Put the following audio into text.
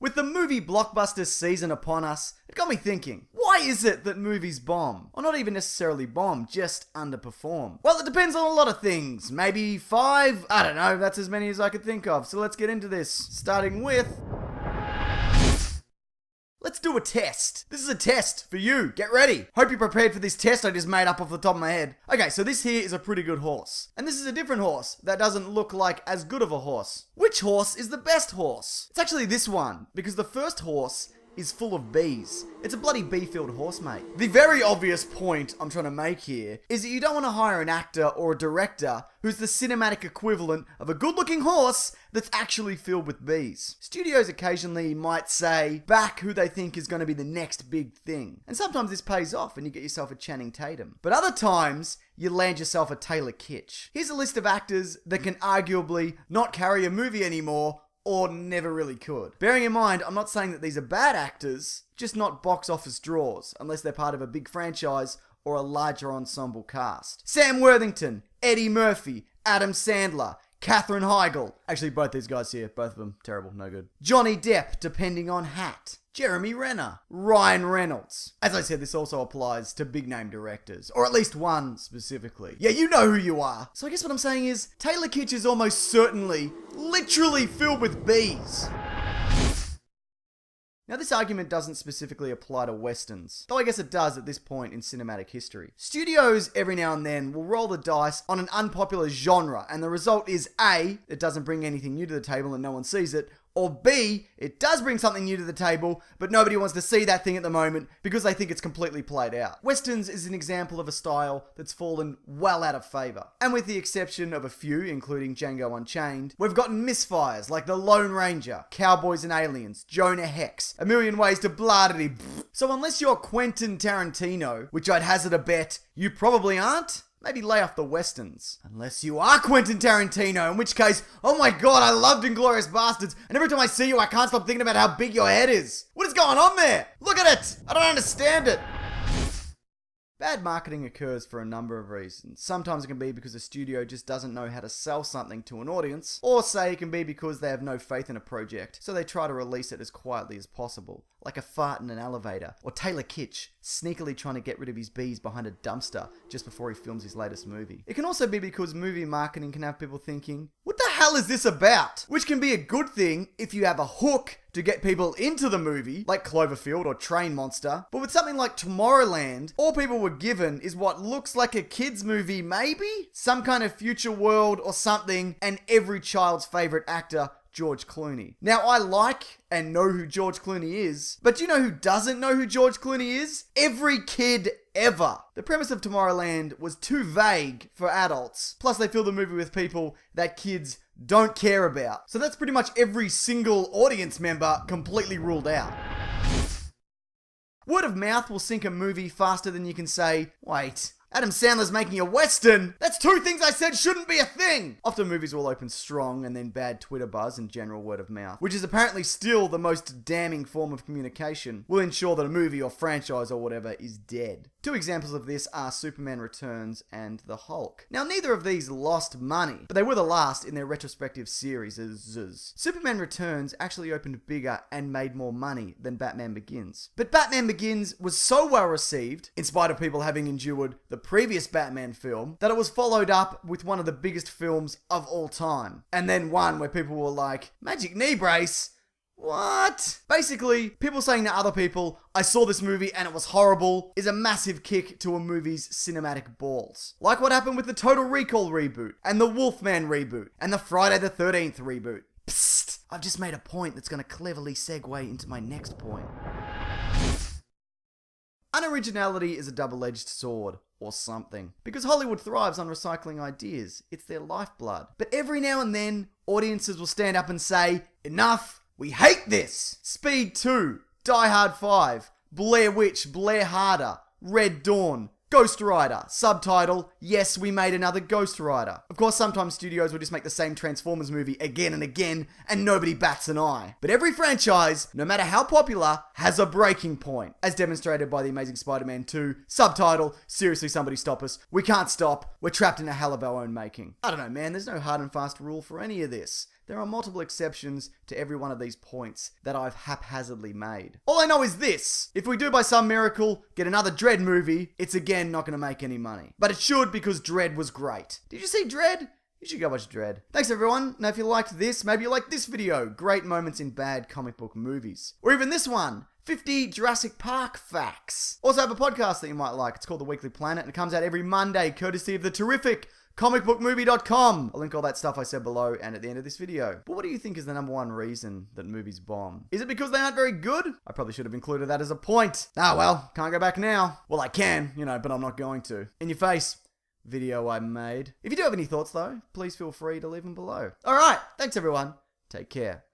With the movie blockbuster season upon us, it got me thinking, why is it that movies bomb? Or not even necessarily bomb, just underperform? Well, it depends on a lot of things. Maybe 5? I don't know, that's as many as I could think of. So let's get into this, starting with... Let's do a test. This is a test for you. Get ready. Hope you're prepared for this test I just made up off the top of my head. Okay, so this here is a pretty good horse. And this is a different horse that doesn't look like as good of a horse. Which horse is the best horse? It's actually this one, because the first horse is full of bees. It's a bloody bee-filled horse, mate. The very obvious point I'm trying to make here is that you don't want to hire an actor or a director who's the cinematic equivalent of a good-looking horse that's actually filled with bees. Studios occasionally might say back who they think is going to be the next big thing. And sometimes this pays off and you get yourself a Channing Tatum. But other times, you land yourself a Taylor Kitsch. Here's a list of actors that can arguably not carry a movie anymore or never really could. Bearing in mind, I'm not saying that these are bad actors, just not box office draws, unless they're part of a big franchise or a larger ensemble cast. Sam Worthington, Eddie Murphy, Adam Sandler, Katherine Heigl. Actually, both these guys here, both of them terrible, no good. Johnny Depp, depending on hat. Jeremy Renner, Ryan Reynolds. As I said, this also applies to big name directors, or at least one specifically. Yeah, you know who you are. So I guess what I'm saying is, Taylor Kitsch is almost certainly, literally filled with bees. Now, this argument doesn't specifically apply to westerns, though I guess it does at this point in cinematic history. Studios, every now and then, will roll the dice on an unpopular genre, and the result is A, it doesn't bring anything new to the table and no one sees it, or B, it does bring something new to the table, but nobody wants to see that thing at the moment because they think it's completely played out. Westerns is an example of a style that's fallen well out of favour. And with the exception of a few, including Django Unchained, we've gotten misfires like The Lone Ranger, Cowboys and Aliens, Jonah Hex, A Million Ways to Blah-Diddy. So unless you're Quentin Tarantino, which I'd hazard a bet you probably aren't, maybe lay off the westerns. Unless you are Quentin Tarantino, in which case, oh my god, I loved Inglourious Basterds, and every time I see you, I can't stop thinking about how big your head is. What is going on there? Look at it! I don't understand it. Bad marketing occurs for a number of reasons. Sometimes it can be because a studio just doesn't know how to sell something to an audience, or say it can be because they have no faith in a project, so they try to release it as quietly as possible, like a fart in an elevator, or Taylor Kitsch sneakily trying to get rid of his bees behind a dumpster just before he films his latest movie. It can also be because movie marketing can have people thinking, what the hell is this about? Which can be a good thing if you have a hook to get people into the movie, like Cloverfield or Train Monster. But with something like Tomorrowland, all people were given is what looks like a kid's movie, maybe? Some kind of future world or something, and every child's favourite actor, George Clooney. Now, I like and know who George Clooney is, but do you know who doesn't know who George Clooney is? Every kid ever. The premise of Tomorrowland was too vague for adults. Plus, they filled the movie with people that kids don't care about. So that's pretty much every single audience member completely ruled out. Word of mouth will sink a movie faster than you can say, wait, Adam Sandler's making a western. That's two things I said shouldn't be a thing. Often movies will open strong and then bad Twitter buzz and general word of mouth, which is apparently still the most damning form of communication, will ensure that a movie or franchise or whatever is dead. Two examples of this are Superman Returns and The Hulk. Now, neither of these lost money, but they were the last in their retrospective series. Superman Returns actually opened bigger and made more money than Batman Begins. But Batman Begins was so well received, in spite of people having endured the previous Batman film, that it was followed up with one of the biggest films of all time. And then one where people were like, magic knee brace? What? Basically, people saying to other people, I saw this movie and it was horrible, is a massive kick to a movie's cinematic balls. Like what happened with the Total Recall reboot, and the Wolfman reboot, and the Friday the 13th reboot. Psst, I've just made a point that's going to cleverly segue into my next point. Unoriginality is a double-edged sword, or something. Because Hollywood thrives on recycling ideas. It's their lifeblood. But every now and then, audiences will stand up and say, enough! We hate this! Speed 2, Die Hard 5, Blair Witch, Blair Harder, Red Dawn, Ghost Rider. Subtitle, yes, we made another Ghost Rider. Of course, sometimes studios will just make the same Transformers movie again and again, and nobody bats an eye. But every franchise, no matter how popular, has a breaking point, as demonstrated by The Amazing Spider-Man 2. Subtitle, seriously, somebody stop us. We can't stop. We're trapped in a hell of our own making. I don't know, man. There's no hard and fast rule for any of this. there are multiple exceptions to every one of these points that I've haphazardly made. All I know is this: if we do by some miracle get another Dredd movie, it's again not going to make any money. But it should, because Dredd was great. Did you see Dredd? You should go watch Dredd. Thanks everyone. Now if you liked this, maybe you like this video, great moments in bad comic book movies. Or even this one, 50 Jurassic Park facts. Also have a podcast that you might like. It's called The Weekly Planet and it comes out every Monday, courtesy of the terrific comicbookmovie.com. I'll link all that stuff I said below and at the end of this video. But what do you think is the number one reason that movies bomb? Is it because they aren't very good? I probably should have included that as a point. Ah well, can't go back now. Well I can, but I'm not going to. In your face. Video I made. If you do have any thoughts though, please feel free to leave them below. Alright, thanks everyone. Take care.